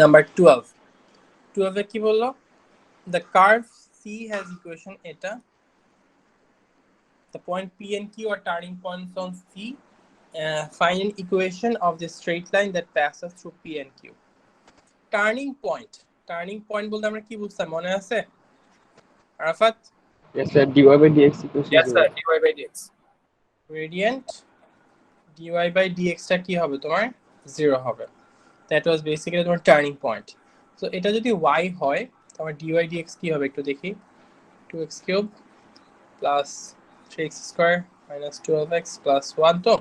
Number 12 12 এ কি বললো the curve C has equation eta the point P and Q are turning points on C find an equation of the straight line that passes through P and Q turning point বলতে আমরা কি বুঝতাম মনে আছে Arafat Yes sir, dy by dx equals to yes 0. sir dy by dx gradient dy by dx টা কি হবে তোমার 0 হবে that was basically তোমার turning point so এটা যদি y হয় তোমার dy dx কি হবে একটু দেখি 2x cube plus 3x square minus 12x plus 1 তো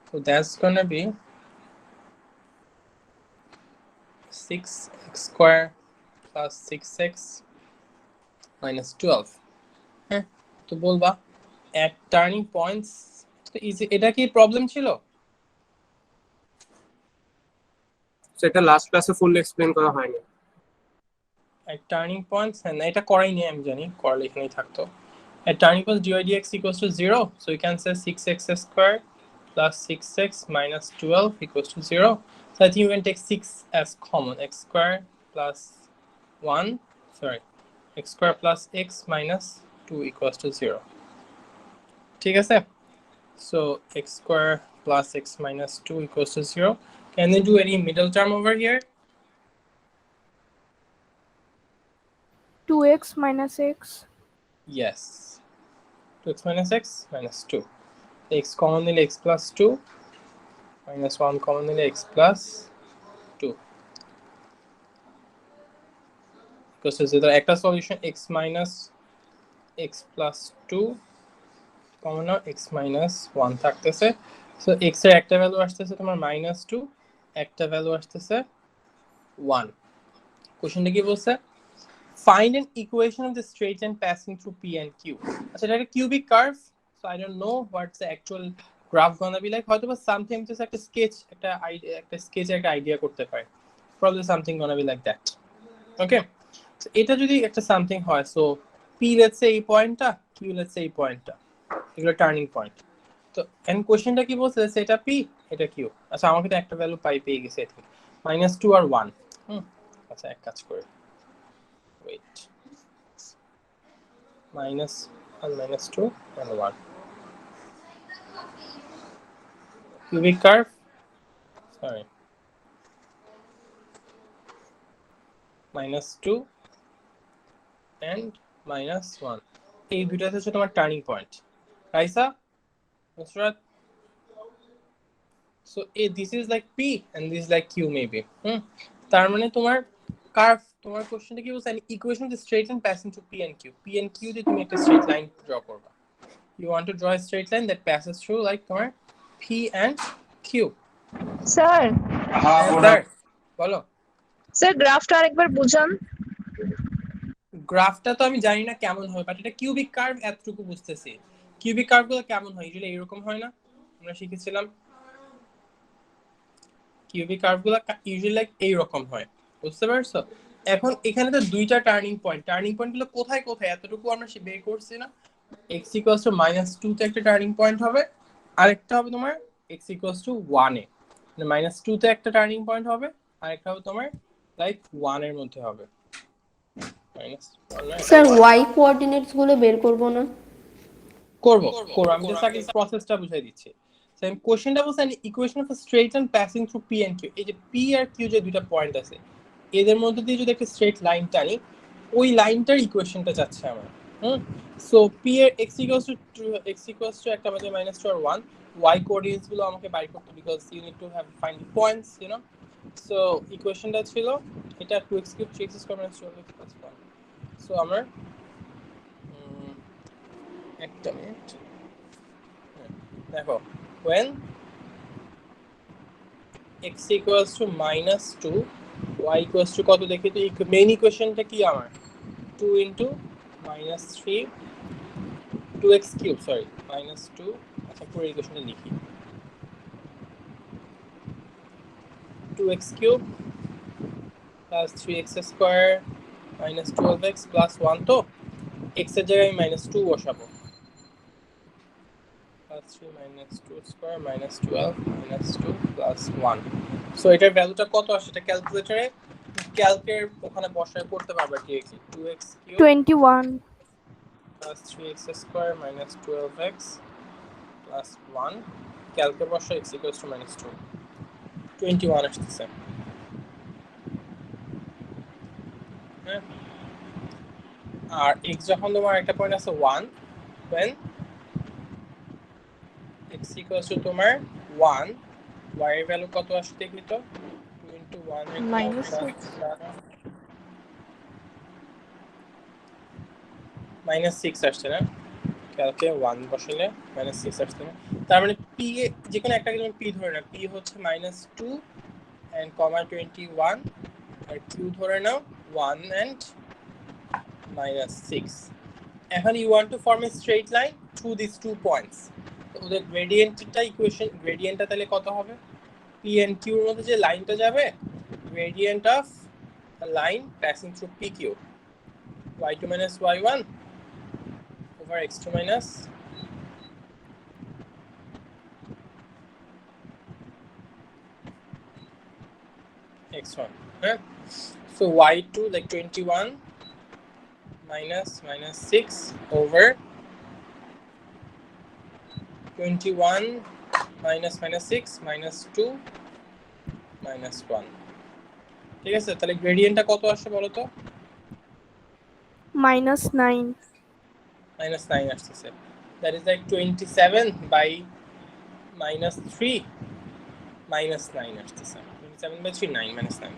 so that's gonna be 6x square plus 6x minus 12 হ্যাঁ তো বলবা at turning points তো ইজি এটা কি প্রবলেম ছিল সেটা লাস্ট ক্লাসে ফুল এক্সপ্লেইন করা হয়নি at turning points and এটা করাই নেই আমি জানি করলে এখানেই থাকতো at turning points dy dx equals to 0 so you can say 6x square plus 6x minus 12 equals to 0 so I think you can take 6 as common x square plus 1 sorry x square plus x minus 2 equals to 0 ঠিক আছে so x square plus x minus 2 equals to 0 can they do any middle term over here 2x minus x. yes 2x minus x minus 2 x common নিলে x plus 2 minus 1 common নিলে x plus 2 because the একটা solution x minus x plus 2 common না x minus 1 থাকতেছে so x এর একটা value আসতেছে তোমার -2 একটা ভ্যালু আসতেছে 1 কোশ্চেনটা কি বলছে find an equation of the straight line passing through P and Q আচ্ছা এটা একটা cubic curve so I don't know what's the actual graph gonna be like হয়তো বা something just একটা sketch একটা sketch একটা আইডিয়া করতে পারে probably something gonna be like that okay so এটা যদি একটা something হয় so P let's say এই পয়েন্টটা Q let's say এই পয়েন্টটা এগুলো টার্নিং পয়েন্ট তো এন্ড কোশ্চেনটা কি বলছে সেটা P এটা Q আচ্ছা আমাকে তো একটা ভ্যালু পাই পেয়ে গেছে ঠিক -2 আর 1 আচ্ছা এক কাজ করে wait minus and minus 2 and 1 cubic curve sorry -2 and -1 এই দুইটাতে হচ্ছে তোমার turning point Raisa Nusrat so this is like P and this is like Q maybe তার মানে তোমার কার্ভ তোমার কোশ্চেনটা কি বলছে an equation of the straight line passing through P and Q দিয়ে তুমি একটা স্ট্রেট লাইন ড্র করবা you want to draw a straight line that passes through like তোমার P and Q sir sir বলো স্যার গ্রাফটা আরেকবার বুঝান গ্রাফটা তো আমি জানি না কেমন হয় বাট এটা কিউবিক কার্ভ এতটুকু বুঝতেছি কিউবিক কার্ভগুলো কেমন হয় ইউজুয়ালি এরকম হয় না আমরা শিখেছিলাম কিউবিক কার্ভগুলো ইউজুয়ালি লাইক এই রকম হয় বুঝতে পারছো এখন এখানে তো দুইটা টার্নিং পয়েন্টগুলো কোথায় কোথায় এতটুকু আমরা বের করছি না x = -2 তে একটা টার্নিং পয়েন্ট হবে আরেকটা হবে তোমার x = 1 এ মানে -2 তে একটা টার্নিং পয়েন্ট হবে আরেকটা হবে তোমার লাইক 1 এর মধ্যে হবে স্যার y কোঅর্ডিনেটস গুলো বের করব না করব আমি জাস্ট আগে প্রসেসটা বুঝাই দিচ্ছি সেম কোশ্চেনটা বলছে an equation of a straight line passing through P and Q এই যে P আর Q যে দুটো পয়েন্ট আছে এদের মধ্যে দিয়ে যদি একটা স্ট্রেট লাইন টানি ওই লাইনটার ইকুয়েশনটা চাচ্ছে আমরা সো P এর x = একটা আমাদের -2 আর 1 y কোঅর্ডিনেটস গুলো আমাকে বাইর করতে because you need to have find the points you know so ইকুয়েশনটা ছিল এটা 2x cube 3x square minus 12x plus 1 so আমরা একটা মিনিট দেখো when x equals to -2 y equals to কত দেখি তো মেইন ইকুয়েশনটা কি আমার 2 into -3 2x cube sorry -2 আচ্ছা পুরো ইকুয়েশনটা লিখি 2x cube plus 3x square minus 12x plus 1 তো x এর জায়গায় -2 বসাবো plus 3 minus 2 square minus 12 minus 2 plus 1. So এটার ভ্যালুটা কত আসে এটা ক্যালকুলেটরে ক্যালকের ওখানে বসায় করতে পারবে directly 2x cube 21 plus 3x square minus 12x plus 1 ক্যালকে বসায় x equals to minus 2 21 আসতেছে হ্যাঁ আর x যখন তোমার একটা পয়েন্ট আছে 1 when x equals to তোমার 1 y এর ভ্যালু কত আসছে দেখি তো 2 into 1 এর -6 আসছে না ক্যালকে 1 বসালে -6 আসছে না তার মানে p এ যে কোনো একটা তুমি p ধরে নাও p হচ্ছে -2 and comma 21 আর q ধরে নাও 1 and -6 এখন you want to form a straight line through these 2 points তো ওদের গ্রেডিয়েন্টটা ইকুয়েশন গ্রেডিয়েন্টটা তাহলে কত হবে p and q এর মধ্যে যে লাইনটা যাবে gradient of a line passing through pq y2 minus y1 over x2 minus x1 right? So y2 like 21 minus 6 over 21 minus 6 minus 2 minus 1 ঠিক আছে তাহলে গ্রেডিয়েন্টটা কত আসে বলো তো -9 -9 আসছে that is like 27 by -3 -9 আসছে 27 by 3 9 -9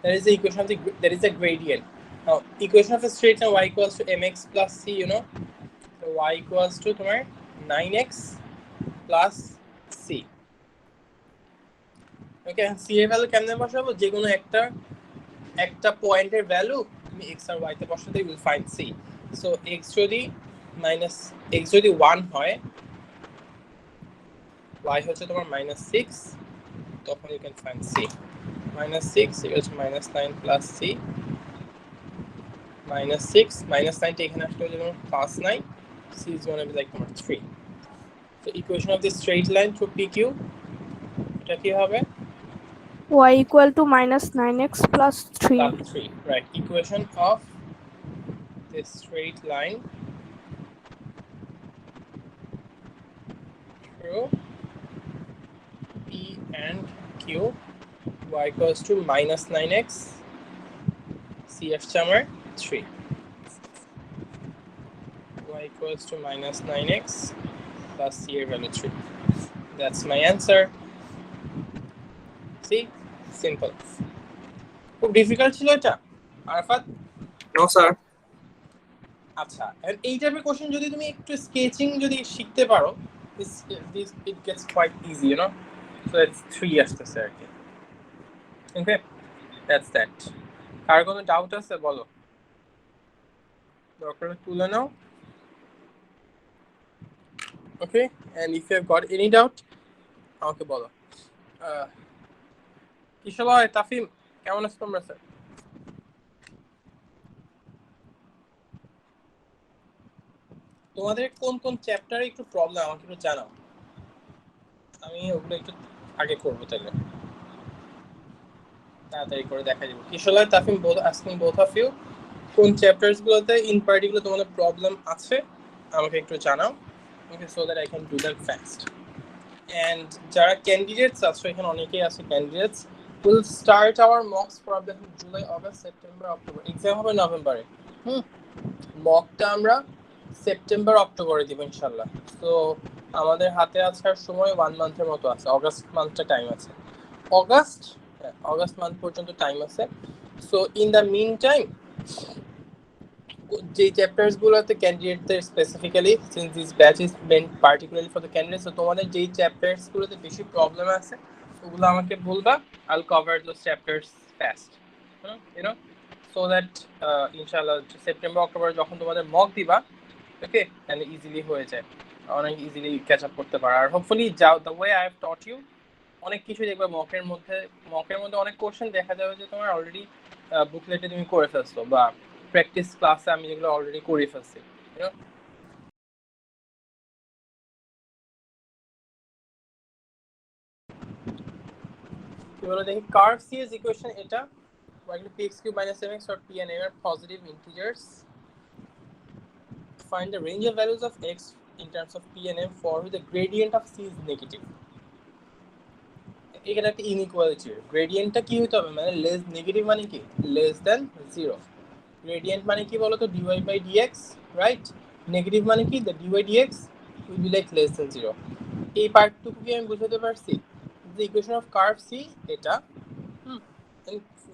that is the equation of that is the gradient now equation of a straight line y equals to mx plus c you know so y equals to তোমার 9x plus c ওকে c এর value কেমনে বসাবো যে কোনো একটা পয়েন্টের value তুমি x আর y তে বসাতে you will find c so x যদি 1 হয় y হচ্ছে তোমার -6 তখন you can find c -6 equals to -9 plus c -6 -9 টা এখানে আসলে যেমন +9 c is going to be like number 3 so equation of the straight line through pq এটা কি হবে y equal to -9x plus 3 plus 3 right equation of this straight line through p and q y equals to -9x c আসছে আমার 3 y equals to -9x plus c এর value 3 that's my answer see simple খুব difficult ছিল এটা Arafat no sir আচ্ছা আর এই টাইপের question যদি তুমি একটু স্কেচিং যদি শিখতে পারো this it gets quite easy you know so it's 3 আসতেছে আর কি okay that's that আর কোনো ডাউট আছে বলো দরকার তুলে নাও okay and if you have got any doubt আমাকে বলো কিশোর তাফিম কেমন আছো তোমরা স্যার তোমাদের কোন কোন চ্যাপ্টারে একটু প্রবলেম আমাকে একটু জানাও আমি ওগুলো একটু আগে করবো তাহলে তাড়াতাড়ি করে দেখা যাবে Kishore Tafim both asking both of you কোন চ্যাপ্টারস গুলোতে ইন পার্টিকুলার তোমাদের প্রবলেম আছে আমাকে একটু জানাও okay so that I can do them fast and যারা ক্যান্ডিডেটস আছে এখানে অনেকেই আছে candidates will start our mocks probably in July August September October exam হবে নভেম্বরে মকটা আমরা সেপ্টেম্বর অক্টোবরে দিব ইনশাআল্লাহ তো আমাদের হাতে আসার সময় 1 মান্থের মতো আছে অগাস্ট মান্থটা টাইম আছে অগাস্ট মান্থ পর্যন্ত টাইম আছে so in the mean time যে চ্যাপ্টারস গুলোতে ক্যান্ডিডেটদের specifically since this batch is meant particularly for the candidates তো তোমাদের যেই চ্যাপ্টারস গুলোতে বেশি প্রবলেম আছে ওগুলো আমাকে বলবা I'll cover those chapters fast you know so that ইনশাআল্লাহ সেপ্টেম্বর অক্টোবর যখন তোমাদের মক দিবা ওকে তাহলে ইজিলি হয়ে যায় অনেক ইজিলি ক্যাচ আপ করতে পারো আর হোপফুলি যাও the way I have taught you অনেক কিছু দেখবে মকের মধ্যে অনেক কোশ্চেন দেখা যাবে যে তোমার অলরেডি বুকলেটে তুমি করে ফেলছো বা প্র্যাকটিস ক্লাসে আমি যেগুলো অলরেডি করে ফেলছি এবার দেখি কার্ভ সি এর ইকুয়েশন এটা y equal to px cube minus mx or p and m are positive integers. Find the range of values of x in terms of p and m for which the gradient of c is negative. এখানে একটা inequality গ্রেডিয়েন্টটা কি হতে হবে মানে less negative মানে কি less than 0 gradient মানে কি বলতো dy by dx right negative মানে কি the dy dx will be like less than 0 এই পার্টটুকু কি আমি বুঝাতে পারছি the equation of curve c এটা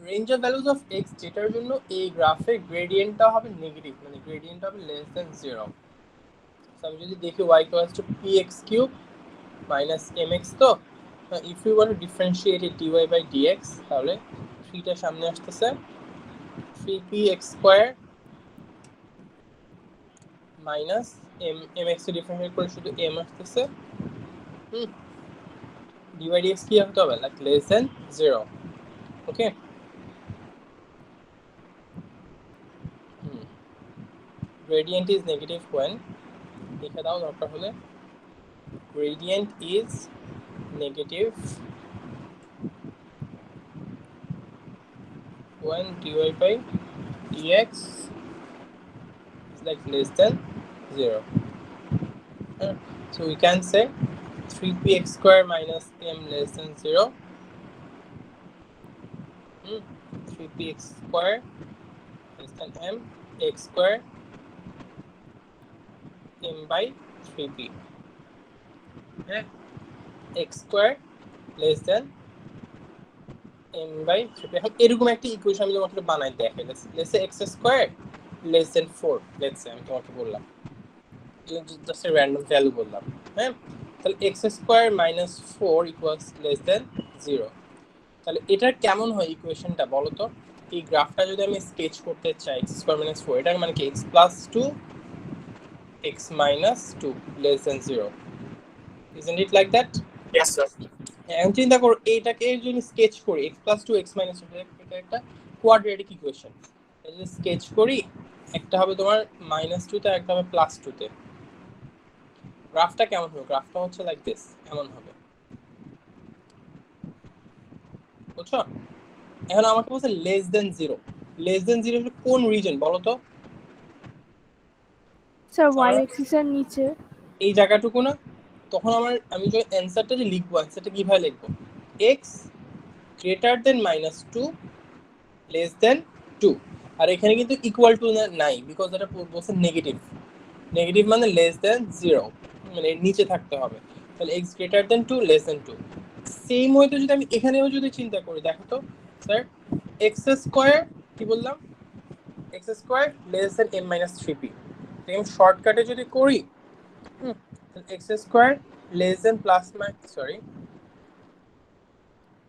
range of values of x যেটার জন্য এই গ্রাফে গ্রেডিয়েন্টটা হবে নেগেটিভ মানে গ্রেডিয়েন্টটা হবে less than 0 সো আমি যদি দেখি y equals to px cube minus mx তো if we want to differentiate it dy by dx তাহলে 3 টা সামনে আসতেছে 3px square minus mx কে ডিফারেন্সিয়েট করে শুধু m আসতেছে dy dx কি হতে হবে like less than 0 okay gradient is negative when লিখে দাও দরকার হলে gradient is negative when dy by dx is like less than 0 so we can say 3px square minus m less than 0 3px square less than m x square m by 3p x square less than m by 3p এখন এরকম একটা equation আমি তোমাকে বানাই দেখাই let's say x square less than 4 let's say আমি তোমাকে বললাম just a random value বললাম হ্যাঁ তাহলে x square minus 4 equals less than 0 তাহলে এটা কেমন হয় ইকুয়েশনটা বলো তো এই গ্রাফটা যদি আমি স্কেচ করতে চাই x square minus 4 এটা মানে কি x plus 2 x minus 2 less than 0 isn't it like that yes sir এখন চিন্তা করো এইটাকে যদি স্কেচ করি x plus 2 x minus 2 এটা একটা কোয়াড্রেটিক ইকুয়েশন যদি স্কেচ করি একটা হবে তোমার -2 তে একটা হবে +2 তে গ্রাফটা কেমন হবে গ্রাফটা হচ্ছে লাইক দিস এমন হবে বুঝছো এখন আমাকে বলছে less than 0 হলো কোন রিজন বলো তো স্যার y অ্যাক্সিস এর নিচে এই জায়গাটুকু না তখন আমি যে অ্যানসারটা যে লিখবো অ্যানসারটা কিভাবে লিখবো x greater than -2 less than 2 আর এখানে কিন্তু ইকুয়াল টু নাই বিকজ এটা বলছে নেগেটিভ মানে less than 0 মানে নিচে থাকতে হবে তাহলে x greater than 2 less than 2 same ওয়েতে যদি আমি এখানেও যদি চিন্তা করি দেখো তো স্যার x স্কয়ার কি বললাম x square less than m - 3p আমি শর্টকাটে যদি করি তাহলে x square less than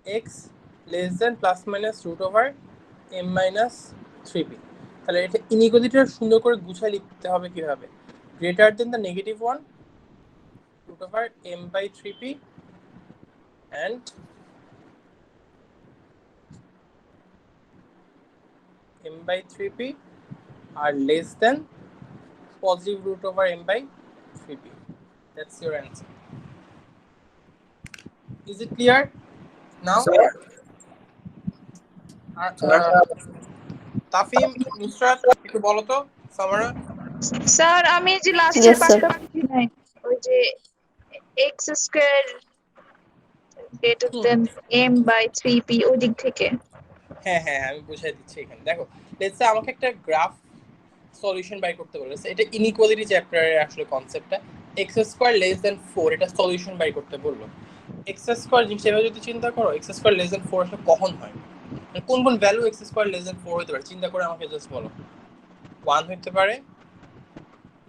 x less than plus minus root over m minus 3p তাহলে এটা ইনইকুয়ালিটিটা সুন্দর করে গুছিয়ে লিখতে হবে কিভাবে greater than the negative one root over m by 3p and m by 3p are less than positive root over m by 3p that's your answer is it clear now তাফিম নুসরাত একটু বলো তো সামারা স্যার আমি যে লাস্টের পার্টটা বুঝি নাই ওই যে x square greater than m by 3p ওই দিক থেকে হ্যাঁ আমি বুঝাই দিচ্ছি এখানে দেখো লেটস সে আমাকে একটা গ্রাফ সলিউশন বাই করতে বলেছে এটা ইনইকুয়ালিটি চ্যাপ্টারের আসলে কনসেপ্টটা x স্কয়ার লেস দ্যান 4 এটা সলিউশন বাই করতে বললো x স্কয়ার জিনিসটা যদি চিন্তা করো x স্কয়ার লেস দ্যান 4 আসলে কখন হয় কোন value x square less than 4 হতে পারে চিন্তা করে আমাকে জাস্ট বলো 1 হতে পারে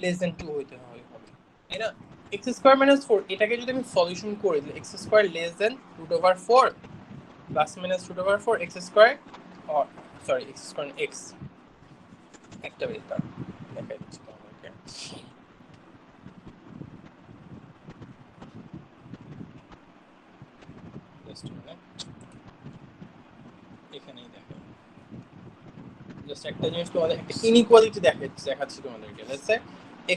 লেস দ্যান 2 হতে হবে তাই না x স্কয়ার minus 4 এটাকে যদি আমি সলিউশন করি তাহলে x square less than √4 plus minus √4 x square or sorry x square x একটা বেটার দেখাই দিচ্ছি তোমাদেরকে জাস্ট এখানেই দেখো জাস্ট একটা জিনিস তোমাদের একটা ইনইকুয়ালিটি দেখাচ্ছি তোমাদেরকে let's say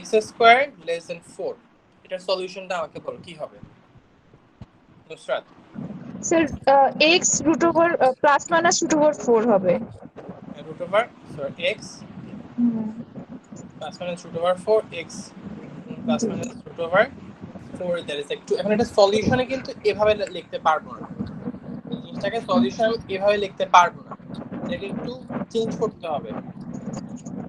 x square less than 4 এটার সলিউশনটা আমাকে বলো কি হবে Nusrat sir x root over plus minus root over 4 হবে। Root over x plus minus root over 4 x plus minus root over 4 that is একটু এখন এটা সলিউশনে কিন্তু এভাবে লিখতে পারবো না, এই জিনিসটাকে সলিউশন এভাবে লিখতে পারবো না, এটাকে একটু চেঞ্জ করতে হবে।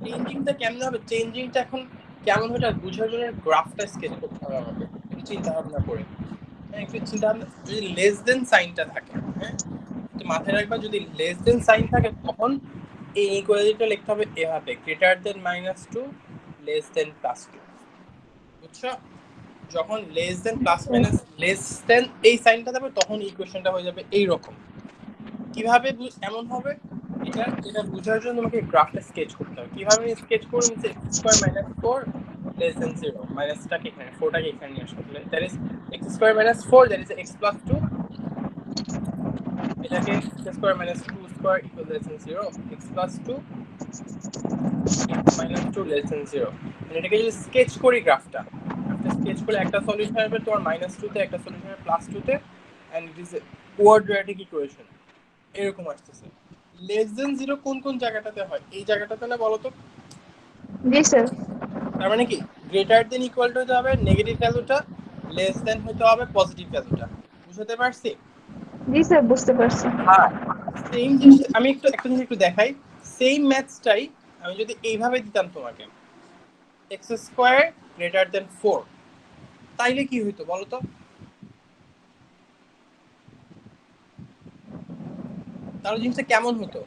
চেঞ্জিংটা কেমন হবে, চেঞ্জিংটা এখন কেমন হবে বুঝার জন্য গ্রাফটা স্কেচ করতে হবে আমাকে একটু চিন্তা ভাবনা করে। হ্যাঁ একটু চিন্তা ভাবনা, যদি লেস দেন সাইনটা থাকে, হ্যাঁ একটু মাথায় রাখবা, যদি লেস দেন সাইন থাকে তখন এই ইকুয়ালিটিটা লিখতে হবে এভাবে, গ্রেটার দেন -2 লেস দেন +2, বুঝছো? যখন less than plus minus less than এই সাইনটা দেবে তখন ইকুয়েশনটা হয়ে যাবে এই রকম। কিভাবে এমন হবে, এটা বোঝার জন্য তোমাকে গ্রাফটা স্কেচ করতে হবে। কিভাবে স্কেচ করব, x² - 4 less than 0, মাইনাসটাকে এখানে 4টাকে এখানে নিয়ে আসতে হবে, that is x² - 4 that is x + 2, এটাকে x² - 2² equal less than 0, x + 2 x - 2 less than 0। এটাকে যদি স্কেচ করি গ্রাফটা স্কেচ করে একটা সলিউশন আসবে তোমার -2 তে, একটা সলিউশন হবে +2 তে, and it is quadratic equation এরকম আসতেছে। লেস দেন 0 কোন কোন জায়গাটাতে হয়, এই জায়গাটাতে না বলো তো? জি স্যার। তার মানে কি গ্রেটার দেন ইকুয়াল টু হতে হবে নেগেটিভ ভ্যালুটা, লেস দেন হতে হবে পজিটিভ ভ্যালুটা, বুঝতে পারছি? জি স্যার বুঝতে পারছি। হ্যাঁ সেম জিনিস আমি একটা জিনিস একটু দেখাই, সেম ম্যাথসটাই আমি যদি এইভাবে দিতাম তোমাকে, x² greater than 4, তাইলে কি হইতো বলো তো? তাহলে জিনিসটা কেমন হতো?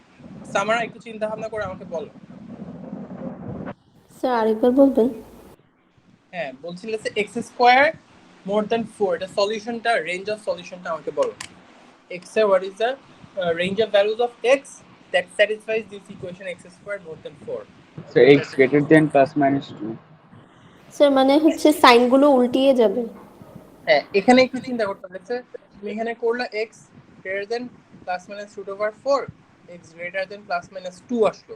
সামারা একটু চিন্তা ভাবনা করে আমাকে বলো। স্যার আরেকবার বলবেন? হ্যাঁ বলছিলে যে x² more than 4, এটা সলিউশনটা, রেঞ্জ অফ সলিউশনটা আমাকে বলো। x এর what is the range of values of x that satisfies this equation x² more than 4? So x greater than ±2. Sir মানে হচ্ছে সাইনগুলো উল্টিয়ে যাবে। হ্যাঁ এখানে একটু চিন্তা করতে হবে, তুমি এখানে করলা x greater than ±√4, x greater than ±2 আসলো,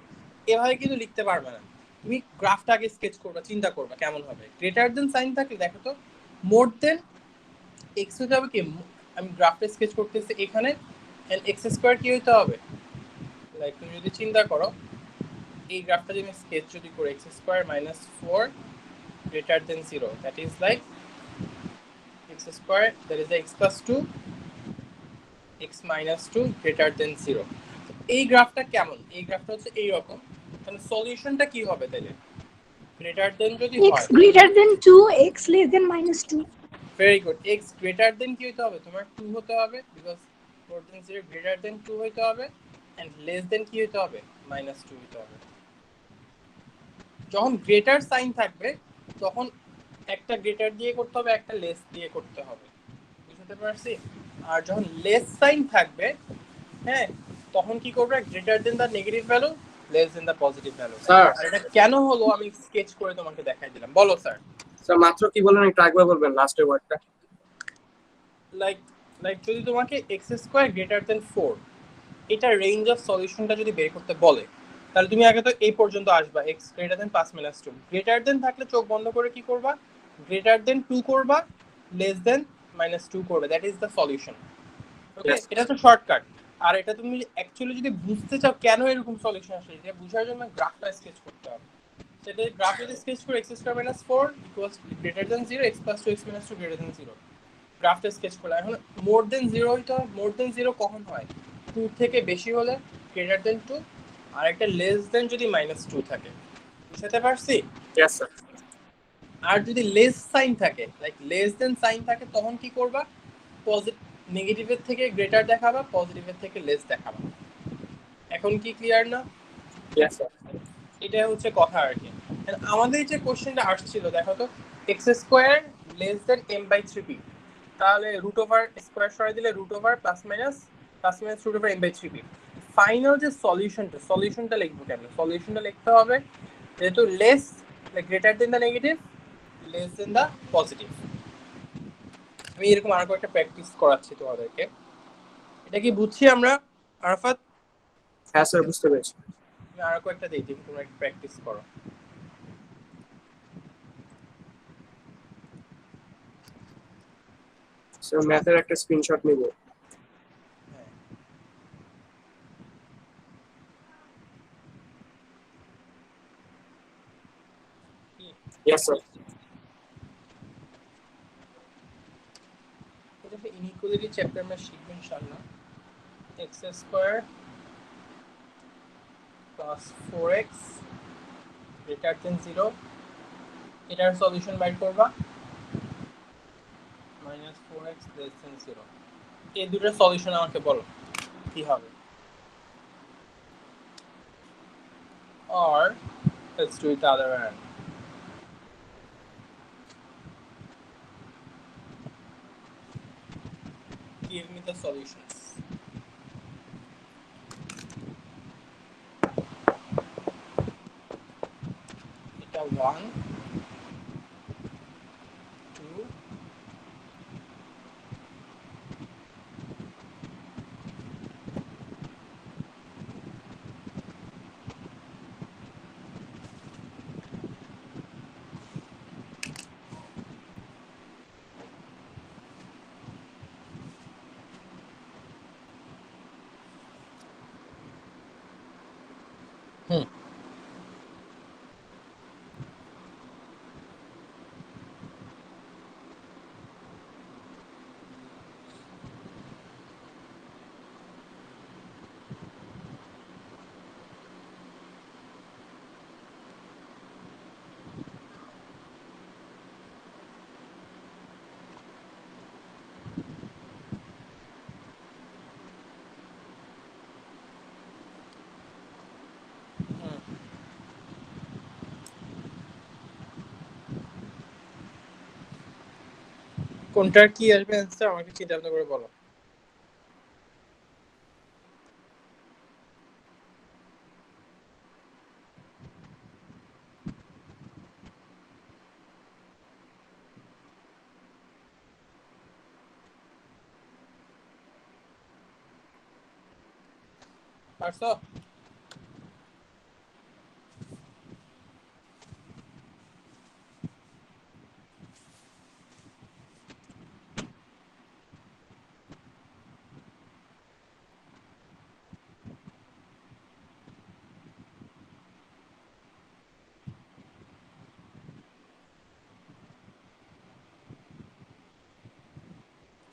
এভাবে কিন্তু লিখতে পারবে না। তুমি গ্রাফটা আগে স্কেচ করবা, চিন্তা করবা কেমন হবে। গ্রেটার দেন সাইন থাকলে দেখো তো মোর দেন x হতে হবে কি, আমি গ্রাফটা স্কেচ করতেছি এখানে, এন্ড x² কি হতে হবে, লাইক তুমি যদি চিন্তা করো এই গ্রাফটা যদি স্কেচ যদি করি x² - 4 greater than 0, that is like x² that is x + 2 x - 2 greater than 0। এই গ্রাফটা কেমন, এই গ্রাফটা হচ্ছে এই রকম, তাহলে সলিউশনটা কি হবে তাহলে? গ্রেটার দেন যদি x হয়, greater than 2, x less than -2. Very good, x greater দেন কি হতে হবে তোমার 2 হতে হবে, because more then 0 greater than 2 হতে হবে, এন্ড লেস দেন কি হতে হবে -2 হতে হবে। যখন গ্রেটার সাইন থাকবে তখন একটা গ্রেটার দিয়ে করতে হবে, একটা লেস দিয়ে করতে হবে, বুঝতে পারছি? আর যখন লেস সাইন থাকবে, হ্যাঁ তখন কি করবে, গ্রেটার দেন দা নেগেটিভ ভ্যালু লেস দেন দা পজিটিভ ভ্যালু। স্যার আর এটা কেন হলো আমি স্কেচ করে তোমাকে দেখাই দিলাম, বলো স্যার। স্যার মাত্র কি বললেন একটু একবার বলবেন লাস্টের ওয়ার্ডটা? লাইক যদি তোমাকে x² greater than 4 এটা রেঞ্জ অফ সলিউশনটা যদি বের করতে বলে, তাহলে তুমি আগে তো এই পর্যন্ত আসবা, x greater than +-2, greater than থাকলে চোখ বন্ধ করে কি করবা, গ্রেটার দেন 2 করবা, লেস দেন -2 করবে, that is the solution. Okay Yes. এটা তো শর্টকাট। আর এটা তুমি অ্যাকচুয়ালি যদি বুঝতে চাও কেন এরকম সলিউশন আসে, এটা বোঝার জন্য গ্রাফটা স্কেচ করতে হবে। সেটা গ্রাফ যদি স্কেচ করে x² - 4 equals greater than 0, x + 2 x - 2 greater than 0, গ্রাফটা স্কেচ করলে এখন মোর দেন 0 হইতে হবে। মোর দেন 0 কখন হয়, 2 থেকে বেশি হলে, গ্রেটার দেন 2, আর একটা লেস দেন যদি -2 থাকে, বুঝতে পারছি? Yes sir. আর যদি লেস সাইন থাকে, লাইক লেস দেন সাইন থাকে, তখন কি করবা, পজিটিভ নেগেটিভের থেকে গ্রেটার দেখাবা, পজিটিভের থেকে লেস দেখাবা। এখন কি ক্লিয়ার না? Yes sir. এটা হচ্ছে কথা আর কি। আমাদের যে কোশ্চেনটা আসছিল দেখো তো, x² less than m/3p, তাহলে রুট ওভার স্কয়ার সরাই দিলে root over plus minus root over m/3p। Final যে সলিউশনটা লিখবো কেন, সলিউশনটা লিখতে হবে যেহেতু less greater than the negative less than the positive. আমি এরকম আরো একটা প্র্যাকটিস করাচ্ছি তোমাদেরকে, এটা কি বুঝছি আমরা আরাফাত? হ্যাঁ স্যার বুঝতে পেরেছি। আমি আরো কয়েকটা দিই, তোমরা একটু প্র্যাকটিস করো। স্যার ম্যাথের একটা স্ক্রিনশট নিব। Yes, sir. এটা একটা ইনইকুয়ালিটি চ্যাপ্টার আমরা শিখব ইনশাআল্লাহ। x square plus 4x greater than 0, এটার সলিউশন বাইর করবা -4x লেস দেন 0। এই দুটোর সলিউশন আমাকে বলো কি হবে। Or let's do it the other way around. Give me the solutions. Eta 1, 2, কোনটার কি আসবে অ্যান্সার আমাকে চিন্তা ভাবনা করে বলো। পারছো?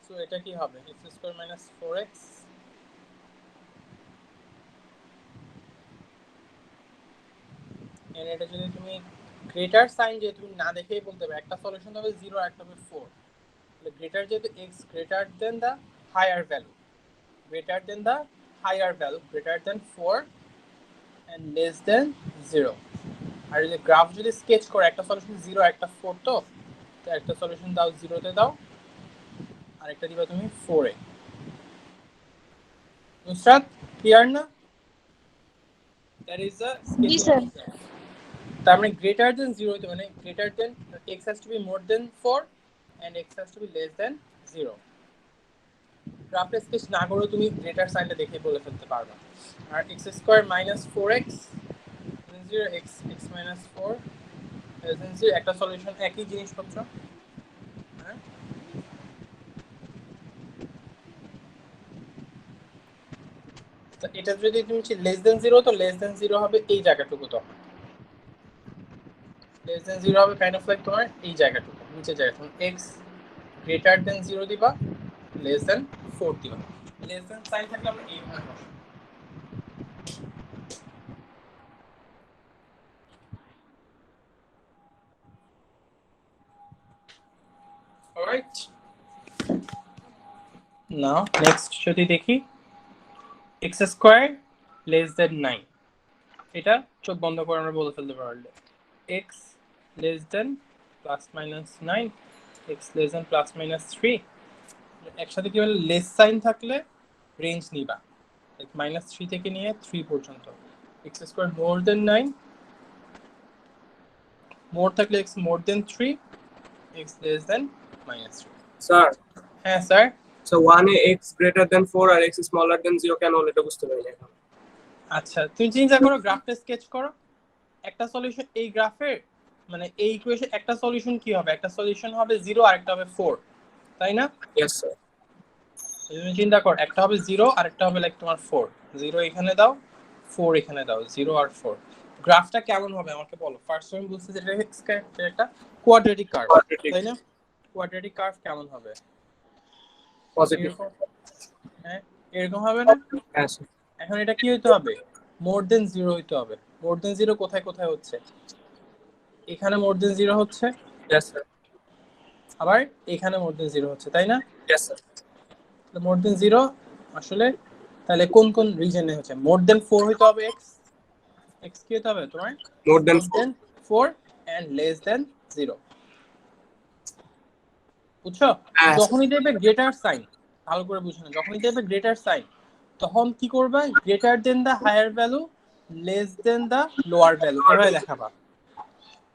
সো এটা কি হবে x square minus 4x and এটা যদি তুমি গ্রেটার সাইন যে তুমি না দেখেই বলতে পারবে একটা সলিউশন হবে 0 আর একটা হবে 4, তাহলে গ্রেটার যেহেতু x greater than the higher value, greater than the higher value, greater than 4 and less than 0। আর যদি গ্রাফ যদি স্কেচ করে একটা সলিউশন 0 একটা 4, তো একটা সলিউশন দাও 0 তে দাও আর একটা দিবা তুমি 4 এ। নুসরাত ক্লিয়ার না? That is a G sir. তার মানে গ্রেটার দেন 0 তে মানে greater than x has to be more than 4 and x has to be less than 0। Graph sketch না করে তুমি গ্রেটার সাইনটা দেখে বলে ফেলতে পারবে। আর x square minus 4x 0 x x minus 4 less than 0 একটা সলিউশন একই জিনিসপত্র। হ্যাঁ তো এটা যদি তুমি লেস দেন 0 তো লেস দেন 0 হবে এই জায়গাটুকু, তখন লেস দেন 0 হবে কাইন্ড অফ লাইক তোমার এই জায়গাটুকু নিচে জায়গা, তখন x গ্রেটার দেন 0 দিবা লেস দেন 4 দিবা। লেস দেন সাইন থাকলে আমরা এইভাবে বসাবো। অলরাইট, নাও নেক্সট যদি দেখি x স্কয়ার লেস দেন 9, এটা চোখ বন্ধ করে আমরা বলে ফেলতে পারলে x less than plus minus 9, x less than plus minus 3। একসাথে কি বলে লেস সাইন থাকলে রেঞ্জ নিবা লাইক -3 থেকে নিয়ে 3 পর্যন্ত। x স্কয়ার মোর দেন 9, মোর থাকলে x মোর দেন 3, x লেস দেন -3। স্যার, হ্যাঁ স্যার। সো 1 এ x গ্রেটার দেন 4 আর x স্মলার দেন 0 কেন হলো এটা বুঝতে পারি না এখন। আচ্ছা তুমি চিন্তা করো, গ্রাফটা স্কেচ করো, একটা সলিউশন এই গ্রাফের মানে এই ইকুয়েশন একটা সলিউশন কি হবে, একটা সলিউশন হবে 0 আর একটা হবে 4, তাই না? Yes sir. তুমি চিন্তা করো একটা হবে 0 আর একটা হবে লাইক তোমার 4, 0 এখানে দাও 4 এখানে দাও, 0 আর 4 গ্রাফটা কেমন হবে আমাকে বলো। ফার্স্ট আমি বলছি যে এটা একটা কোয়াড্রেটিক কার্ভ, Quadratic. তাই না? কোয়াড্রেটিক কার্ভ কেমন হবে? পজিটিভ। এরকম, হ্যাঁ এরকম হবে না? হ্যাঁ স্যার। এখন এটা কি হইতে হবে? মোর দেন 0 হইতে হবে। মোর দেন 0 কোথায় কোথায় হচ্ছে? এখানে মোর দেন 0 হচ্ছে, ইয়েস স্যার। আবার এখানে মোর দেন 0 হচ্ছে, তাই না? Yes sir. মোর দেন 0 আসলে তাহলে কোন কোন রিজনে হচ্ছে? মোর দেন 4 হইতে হবে এক্স, এক্স কি হইতে হবে তোমার? মোর দেন more than 4 and less than 0, বুঝছো? হ্যাঁ। যখনই দেখবে গ্রেটার সাইন, ভালো করে বুঝো না, যখনই দেখবে গ্রেটার সাইন তখন কি করবা? Greater than the higher value, less than the lower value, এভাবে দেখাবা।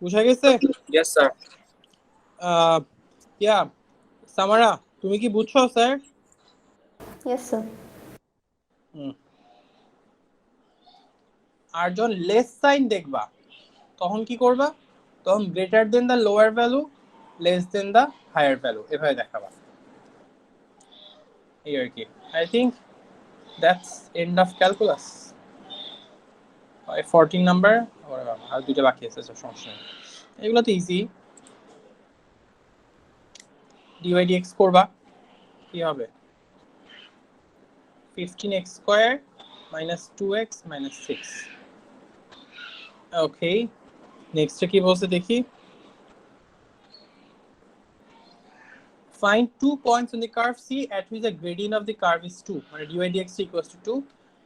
বুঝা গেছে? Yes sir. ইয়া সামারা, তুমি কি বুঝছো স্যার? Yes sir. আর যখন লেস সাইন দেখবা তখন কি করবা? তখন greater than the lower value, less than the higher value, এভাবে দেখাবা। এই আর কি। I think that's end of calculus. 14 number আর দুটো বাকি আছে, সমস্যা নেই, এগুলো তো ইজি। ডিভাইড এক্স করবা, কি হবে? 15x square minus 2x minus 6। ওকে, নেক্সট কি বলছে দেখি। Find 2 points on the curve C at which the gradient of the curve is 2. মানে dy dx equals to 2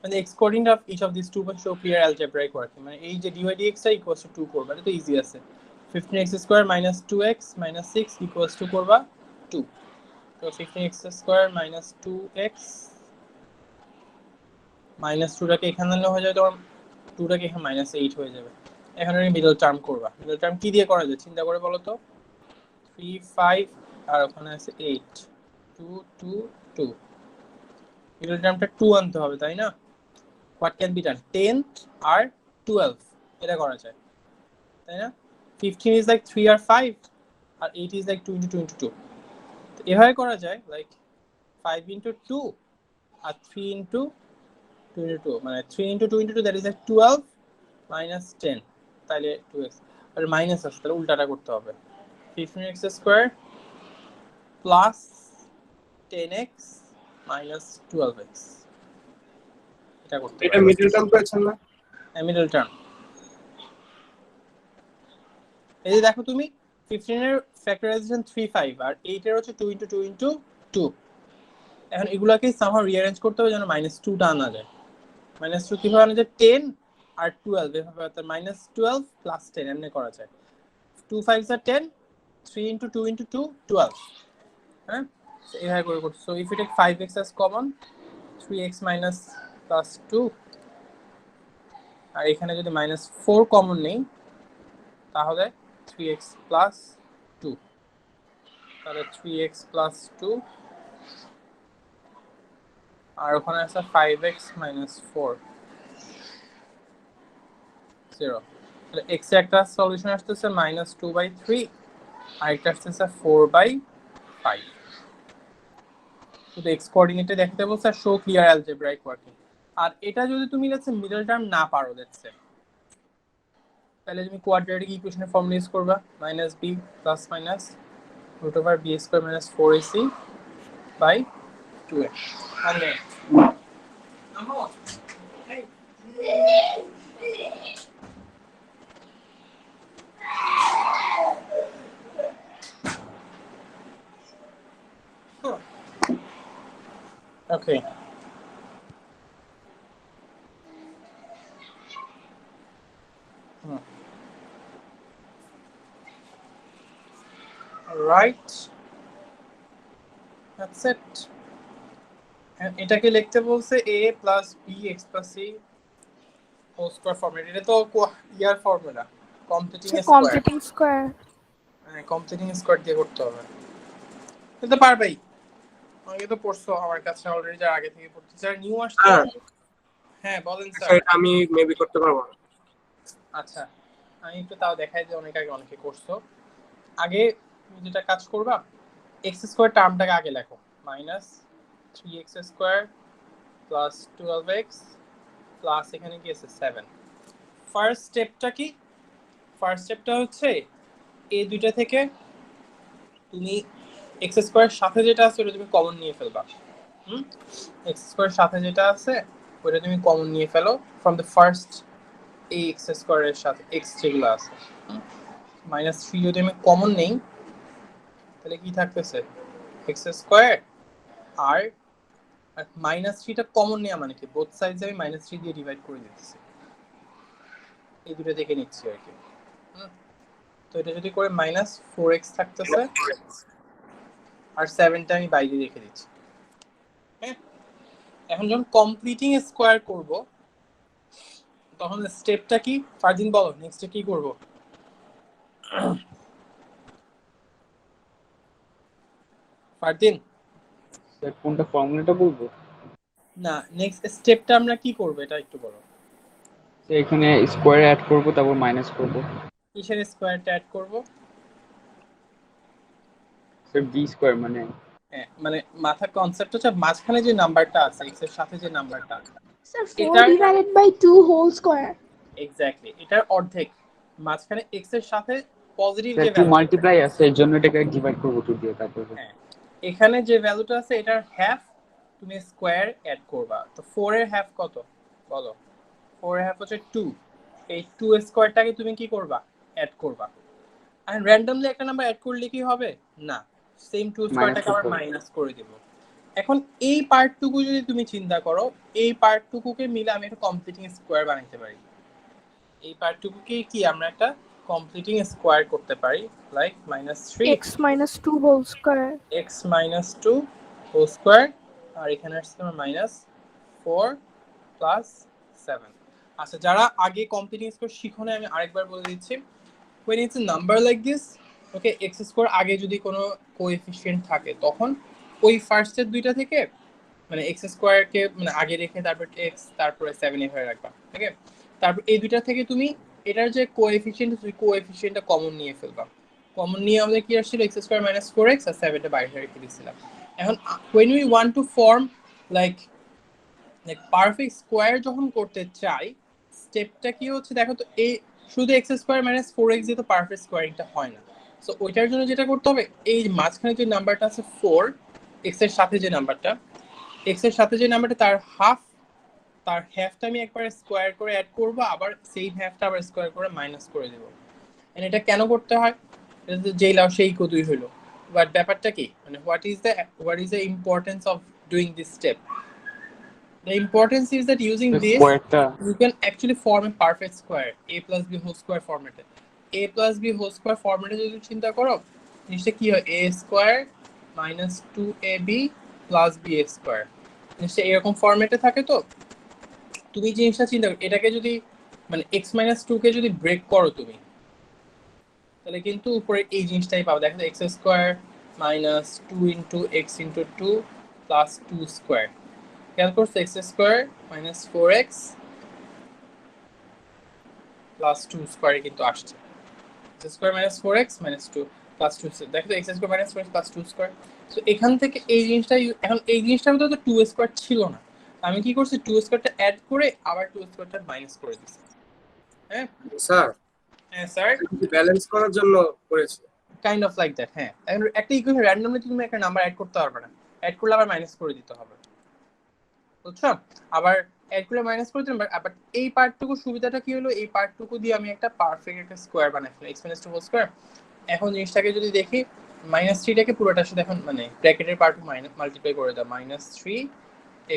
and the x coordinate of each of these two points show clear algebraic working. মানে এই যে dy dx টা equals to 2 করবা, এটা তো easy আছে। 15x square minus 2x minus 6 equals to করবা 2. So 15x square minus 2x minus 2 টাকে এখানে আনলে হয়ে যাবে তোমার 2 টাকে এখানে minus 8 হয়ে যাবে। এখানে মিডল টার্ম করবা। মিডল টার্ম কি দিয়ে করা যায় চিন্তা করে বলো তো? 3 5 আর ওখানে আছে 8 2 2 2, মিডল টার্মটা 2 আনতে হবে, তাই না? What can be done? 10 আর 12 এটা করা যায়, তাই না? 15 ইজ লাইক 3 আর 5 আর 8 ইজ লাইক 2 into 2 into 2, তো এভাবে করা যায় লাইক 5 into 2 আর 3 into 2 into 2, মানে 3 into 2 into 2 that is like 12 minus 10, তাহলে 2x আর মাইনাস আছে, তাহলে উল্টাটা করতে হবে। 15x square plus 10x minus 12x, এটা করতে হবে। এটা মিডল টার্ম পেয়েছেন না? মিডল টার্ম এই যে দেখো তুমি 15 এর ফ্যাক্টরাইজেশন 3 5 আর 8 এর হচ্ছে 2 into 2 into 2। এখন এগুলাকে সামহাউ রিঅ্যারেঞ্জ করতে হবে যেন -2 টা আনা যায়। -2 কিভাবে আনা যায়? 10 আর 12 এভাবে, অর্থাৎ -12 প্লাস 10 এমনি করা যায়। 2 5s are 10, 3 into 2 into 2 12, হ্যাঁ এইভাবে করে করতে। So if you take 5x as common, 3x minus plus 2, আর এখানে যদি -4 কমন নেই তাহলে 3x plus 2, তাহলে 3x plus 2 আর ওখানে আছে 5x minus 4 0, তাহলে x এর একটা সলিউশন আসতেছে -2/3 আর একটা আসতেছে 4/5। তো x কোঅর্ডিনেটে দেখতে বলছে শো ক্লিয়ার অ্যালজেব্রাইক ওয়ার্কিং। আর এটা যদি তুমি লেটস সে মিডল টার্ম না পারো লেটস সে, তাহলে তুমি কোয়াড্রেটিক ইকুয়েশনের ফর্মুলা ইউজ করবা -b plus minus √b² - 4ac/2x। মানে okay, right, that's it. এটাকে লিখতে বলছে a plus b x plus c whole square formula. এটা তো your formula, completing square. Completing square. হ্যাঁ কমপ্লিটিং স্কয়ার দিয়ে করতে হবে, কিন্তু পারবেই। আগে তো পড়ছো আমার কাছে অলরেডি, যার আগে থেকে পড়তে যারা নিউ আসছে। হ্যাঁ বলেন স্যার। আমি মেবি করতে পারবো না। আচ্ছা আমি একটু তাও দেখাই যে অনেক আগে অনেকে করছো। আগে তুমি যেটা কাজ করবা, x স্কয়ার টার্মটাকে আগে লেখো, -3x² + 12x প্লাস এখানে কি আছে 7, ফার্স্ট স্টেপটা কি? ফার্স্ট স্টেপটা হচ্ছে এই দুইটা থেকে তুমি এক্স স্কোয়ার সাথে যেটা আছে ওটা তুমি কমন নিয়ে ফেলবা। এক্স স্কোয়ার সাথে যেটা আছে ওটা তুমি কমন নিয়ে ফেলো ফ্রম দ্য ফার্স্ট এই এক্স স্কোয়ারের সাথে এক্স যেগুলো আছে। -3 যদি আমি কমন নেই তাহলে কি থাকতেছে এক্স স্কোয়ার আর -3টা কমন নেওয়া মানে কি বোথ সাইডে আমি -3 দিয়ে ডিভাইড করে দিতেছি, এই দুটো থেকে নিচ্ছি আর কি। তো এটা যদি করে -4x থাকতেছে আর 7টা আমি বাইরে রেখে দিচ্ছি। হ্যাঁ, এখন যখন কমপ্লিটিং স্কোয়ার করব তখন স্টেপটা কি ফারদিন বলো, নেক্সটে কি করব? ফারদিন স্যার কোনটা ফর্মুলাটা বলবো? না, নেক্সট স্টেপটা আমরা কি করব এটা একটু বলো। তো এখানে স্কোয়ার অ্যাড করব, তারপর মাইনাস করব। কিসের স্কোয়ারটা অ্যাড করব? স্যার বি স্কোয়ার মানে হ্যাঁ, মানে মাথার কনসেপ্ট হচ্ছে মাঝখানে যে নাম্বারটা আছে এক্স এর সাথে যে নাম্বারটা Sir, 4 এটার divided by 2 whole square. Exactly এটার অর্ধেক মাঝখানে এক্স এর সাথে পজিটিভ স্যার যে 2 ভ্যালু, মাল্টিপ্লাই আছে, এর জন্য এটাকে ডিভাইড করব 2 দিয়ে। তারপর হ্যাঁ এখানে যে ভ্যালুটা আছে এটার হাফ তুমি স্কোয়ার অ্যাড করবা। তো 4 এর হাফ কত বলো? 4 এর হাফ হচ্ছে 2, এই 2 স্কোয়ারটাকে তুমি কি করবা? অ্যাড করবা। আর র্যান্ডমলি একটা নাম্বার অ্যাড করলে কি হবে? না, সেম 2 স্কোয়ারটাকে আবার মাইনাস করে দেব। এখন এই পার্টটুকু যদি তুমি চিন্তা করো, এই পার্টটুকুকে মিলে আমি একটা কমপ্লিটিং স্কোয়ার বানাইতে পারি। এই পার্টটুকুকে কি আমরা একটা কমপ্লিটিং স্কোয়ার করতে পারি, like -3 X minus 2 whole square. x - 2 whole square আর এখানে আসছে আমার -4 + 7। আচ্ছা, যারা আগে কমপ্লিটিং স্কোয়ার শিখো না আমি আরেকবার বলে দিচ্ছি, when it's a number like this, okay x square আগে যদি কোনো কোএফিসিয়েন্ট থাকে তখন ওই ফার্স্টের দুইটা থেকে মানে x স্কোয়ারকে মানে আগে রেখে তারপর x তারপরে 7 এভাবে রাখবা। ওকে, তারপর এই দুইটা থেকে তুমি এটার যে কোএফিসিয়েন্ট তুই কোএফিসিয়েন্টটা কমন নিয়ে ফেলবা। কমন নিয়ে আমাদের কি আসছিল x স্কোয়ার - 4x আর 7টা বাইরে রেখে দিয়েছিলাম। এখন when we want to form like perfect square যখন করতে চাই স্টেপটা কি হচ্ছে দেখো তো, এই শুধু x স্কোয়ার - 4x দিয়ে তো পারফেক্ট স্কোয়ারিংটা হয় না। সো ওইটার জন্য যেটা করতে হবে, এই মাঝখানে যে নাম্বারটা আছে 4, x এর সাথে যে নাম্বারটা তার হাফটা আমি একবার স্কোয়ার করে অ্যাড করব, আবার সেই হাফটা আবার স্কোয়ার করে মাইনাস করে দেব। এন্ড এটা কেন করতে হয়? এটা তো যেই লাও সেই কতই হলো, বাট ব্যাপারটা কি মানে what is the importance of doing this step? The importance is that using this স্কোয়ারটা you can actually form a perfect square, a plus b whole square format. A plus b whole square format যদি চিন্তা করো জিনিসটা কি হয়, a square minus 2ab plus b square জিনিসটা এরকম ফরম্যাটে থাকে। তো তুমি জিনিসটা চিন্তা করো, এটাকে যদি মানে x minus 2 কে যদি ব্রেক করো তুমি তাহলে কিন্তু উপরে এই জিনিসটাই পাবে। দেখো x square minus 2 into x into 2 plus 2 square খেয়াল করছো, x স্কোয়ার - 4x + 2 স্কোয়ার কিন্তু আসছে। x স্কোয়ার - 4x - 2 + 2, দেখো তো x square - 4x + 2 square. So এখান থেকে এই জিনিসটা এখন এই জিনিসটার মধ্যে তো 2 স্কোয়ার ছিল না, আমি কি করছি 2 স্কোয়ারটা অ্যাড করে আবার 2 স্কোয়ারটা মাইনাস করে দিয়েছি। হ্যাঁ স্যার, হ্যাঁ স্যার, ব্যালেন্স করার জন্য করেছি। Kind of like that. হ্যাঁ, এখন একটা ইকুয়েশন র্যান্ডমলি তুমি একটা নাম্বার অ্যাড করতে পারবে না, অ্যাড করলে আবার মাইনাস করে দিতে হবে, বুঝছো? আবার অ্যাড করে মাইনাস করে দিলাম। বাট এই পার্টটুকু সুবিধাটা কি হলো, এই পার্টটুকু দিয়ে আমি একটা পারফেক্ট একটা স্কোয়ার বানাই ফেলি, x - 2 হোল স্কোয়ার। এখন জিনিসটাকে যদি দেখি -3টাকে পুরোটার সাথে এখন মানে ব্র্যাকেটের পার্ট মাল্টিপ্লাই করে দাও, -3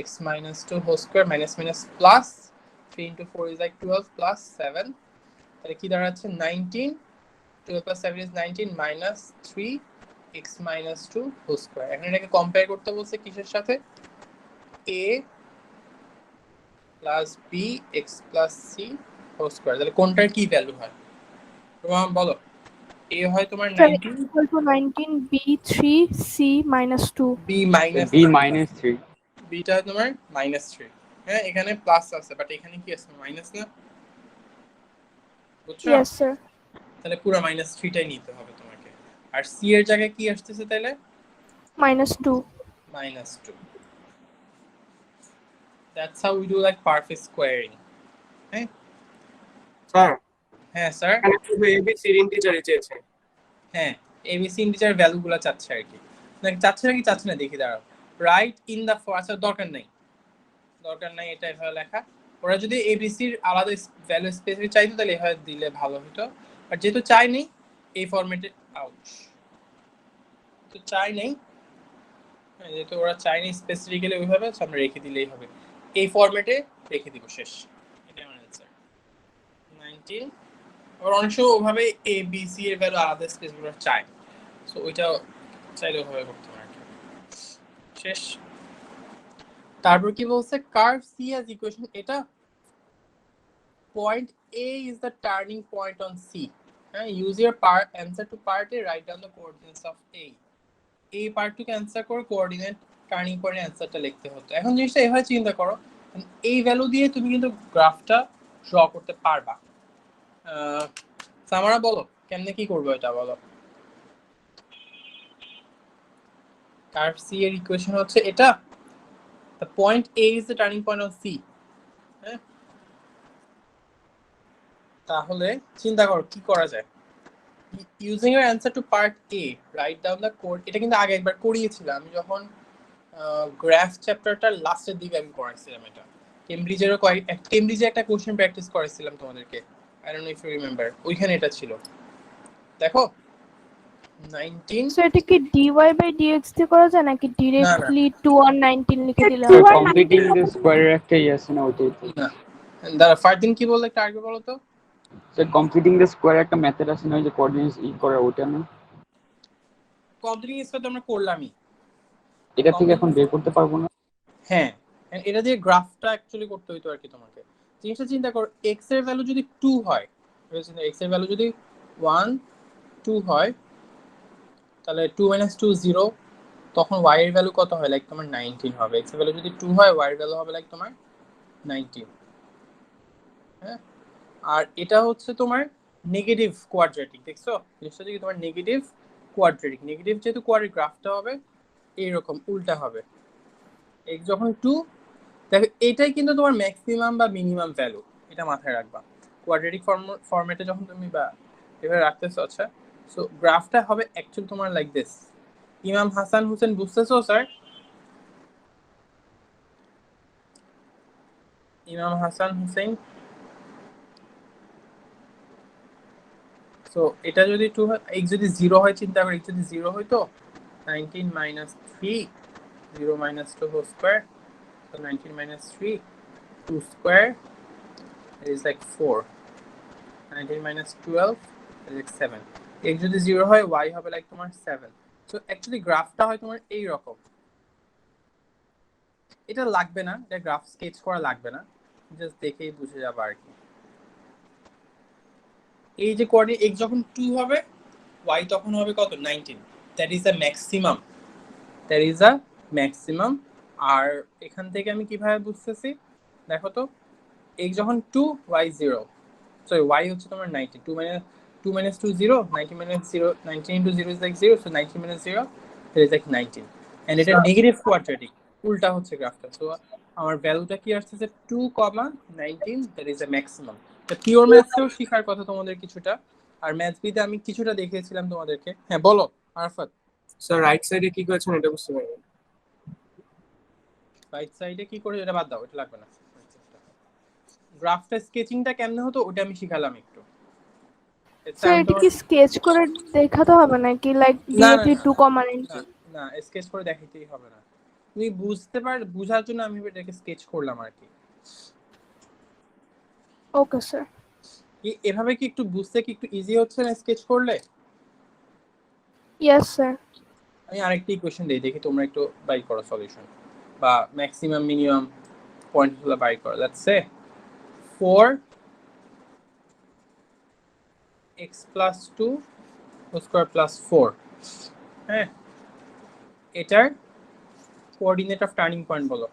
x - 2 whole square minus minus plus 3 into 4 is like 12 plus 7, তাহলে কি দাঁড়াচ্ছে 19, 12 plus 7 is 19 minus 3 x - 2 whole square. এখন এটাকে কম্পেয়ার করতে বলছে কিসের সাথে, a plus b x plus c whole square. তাহলে কোনটার কি ভ্যালু হয় তোমার বলো? এ হয় তোমার Sir, 19, equal to 19, B 3, C minus 2. B minus b -3। বিটা তোমার -3। হ্যাঁ, এখানে প্লাস আছে বাট এখানে কি আছে মাইনাস না, বুঝছো? Yes, sir. তাহলে পুরো -3টাই নিতে হবে তোমাকে। আর সি এর জায়গায় কি আসতেছে তাহলে? Minus 2. -2। That's how we do like perfect squaring. হ্যাঁ, স্যার হ্যাঁ স্যার, এখানে শুধু এবিসির ইন্টিজারই চেয়েছে। হ্যাঁ এবিসি ইন্টিজার ভ্যালুগুলো চাচ্ছে আর কি, নাকি চাচ্ছে নাকি চাচ্ছে না দেখি দাঁড়াও। রাইট ইন দ্য আচ্ছা দরকার নেই এটা এভাবে লেখা। ওরা যদি এবিসির আলাদা ভ্যালু স্পেসিফিক চাইতো তাহলে এভাবে দিলে ভালো হতো, আর যেহেতু চাই নেই এই ফরম্যাটে আউট তো চাই নেই, যেহেতু ওরা চাইনি স্পেসিফিক্যালি ওইভাবে, আমরা রেখে দিলেই হবে, এই ফরম্যাটে রেখে দিব, শেষ। এটা আমার অ্যান্সার 19। আবার অনেক সময় ওভাবে এ বি সি এর ভ্যালু আলাদা স্পেসিফিক চায়, সো ওইটা চাইলে ওভাবে করতে পারে, শেষ। তারপর কি বলছে, কার্ভ সি অ্যাজ ইকুয়েশন, এটা point A is the turning point on C, হ্যাঁ, use your answer to part A, write down the coordinates of A. এই পার্টটুকু অ্যান্সার করে কোঅর্ডিনেট টার্নিং পয়েন্টের অ্যান্সারটা লিখতে হতো। এখন জিনিসটা এভাবে চিন্তা করো, এই ভ্যালু দিয়ে তুমি কিন্তু গ্রাফটা ড্র করতে পারবা। সামারা বলো কেমনে কি করবো এটা বলো। কার্ভ সি এর ইকুয়েশন হচ্ছে এটা, the point A is the turning point of C, হ্যাঁ, তাহলে চিন্তা করো কি করা যায়। Using your answer to part A, write down the code। এটা কিন্তু আগে একবার করিয়েছিলাম আমি যখন গ্রাফ চ্যাপ্টারটার লাস্টের দিকে আমি পড়াইছিলাম এটা। কেমব্রিজে একটা কোশ্চেন প্র্যাকটিস করেছিলাম তোমাদেরকে, I don't know if you remember, ওইখানে এটা ছিল, দেখো 19। সো এটা কি dy বাই dx দিয়ে করা যায় নাকি ডিরেক্টলি 2 আর 19 লিখে দিলে স্যার হবে? কমপ্লিটিং দ্য স্কোয়ারের একটা আছে না ওইটাই তো। না দাঁড়া, ফারদিন কি বললে একটা আগে বলো তো। স্যার কমপ্লিটিং দ্য স্কোয়ার একটা মেথড আছে না, ওই যে কোঅর্ডিনেটস করে ওটা না, কমপ্লিটিং স্কয়ার তো আমরা করলামই, এটা থেকে এখন বের করতে পারবো না। হ্যাঁ এটা দিয়ে গ্রাফটা অ্যাকচুয়ালি করতে হইতো আর কি তোমাকে। জিনিসটা চিন্তা করো, x এর ভ্যালু যদি 2 হয়, x এর ভ্যালু যদি 1 2 হয়, তাহলে 2 - 2 0, তখন y এর ভ্যালু কত হয়, লাইক তোমার 19 হবে। x এর ভ্যালু যদি 2 হয়, y এর ভ্যালু হবে লাইক তোমার 19, হ্যাঁ। আর এটা হচ্ছে তোমার নেগেটিভ কোয়াড্রেটিক, দেখছো জিনিসটা কি তোমার নেগেটিভ কোয়াড্রেটিক, নেগেটিভ যেহেতু কোয়াড্রেটিক গ্রাফটা হবে এইরকম উল্টা হবে। x যখন 2, দেখো এটাই কিন্তু তোমার ম্যাক্সিমাম বা মিনিমাম ভ্যালু, এটা মাথায় রাখবা কোয়াড্রেটিক ফরম্যাটে যখন তুমি বা এভাবে রাখতেছো। আচ্ছা, সো গ্রাফটা হবে অ্যাকচুয়ালি তোমার লাইক দিস। ইমাম হাসান হোসেন বুঝতেছো স্যার? ইমাম হাসান হোসেন, সো এটা যদি 2 হয়, x যদি 0 হয়, চিন্তা করো x যদি 0 হয় তো 19 - 3 0 - 2 whole square, so 19 - 3 2 square is like 4, 19 - 12 is like 7। x যদি 0 হয়, y হবে লাইক তোমার 7। সো অ্যাকচুয়ালি গ্রাফটা হয় তোমার এই রকম। এটা লাগবে না, এটা গ্রাফ স্কেচ করা লাগবে না, জাস্ট দেখেই বুঝে যাবে আর কি। এই যে কোঅর্ডিনেট x যখন 2 হবে, y তখন হবে কত 19, দ্যাট ইজ আ ম্যাক্সিমাম, আর এখান থেকে আমি কিভাবে বুঝতেছি দেখো তো, x যখন 2 y 0, সরি y হচ্ছে তোমার 90, 2 - 2 0, 19 - 0, 19 into 0 is like 0, so 19 - 0 that is like 19, and এটা নেগেটিভ কোয়াড্রেটিক, উল্টা হচ্ছে গ্রাফটা। সো আমার ভ্যালুটা কি আসছে 2, 19, that is a maximum। তো পিওর ম্যাথসেও শেখার কথা তোমাদের কিছুটা, আর ম্যাথস বিতে আমি কিছুটা দেখিয়েছিলাম তোমাদেরকে। হ্যাঁ বলো আরাফাত। স্যার রাইট সাইডে কি করেছেন এটা বুঝতে পারিনি। রাইট সাইডে কি করে, এটা বাদ দাও, এটা লাগবে না। গ্রাফটা স্কেচিংটা কেমনে হতো ওটা আমি শিখালাম একটু। স্যার এটা কি স্কেচ করে দেখাতে হবে নাকি লাইক ডিরেক্টলি 2, 19? না স্কেচ করে দেখাইতেই হবে না, তুমি বুঝার জন্য আমি এটাকে স্কেচ করলাম আর কি। Okay sir. কি এভাবে কি একটু বুঝতে কি একটু ইজি হচ্ছে না স্কেচ করলে? Yes sir. আমি আরেকটা ইকুয়েশন দেই, দেখি তোমরা একটু বাই করো সলিউশন, বা ম্যাক্সিমাম মিনিমাম পয়েন্টগুলো বাই করো। লেটস সে 4x + 2 স্কয়ার + 4, হ্যাঁ, এটার কোঅর্ডিনেট অফ টার্নিং পয়েন্ট বলো।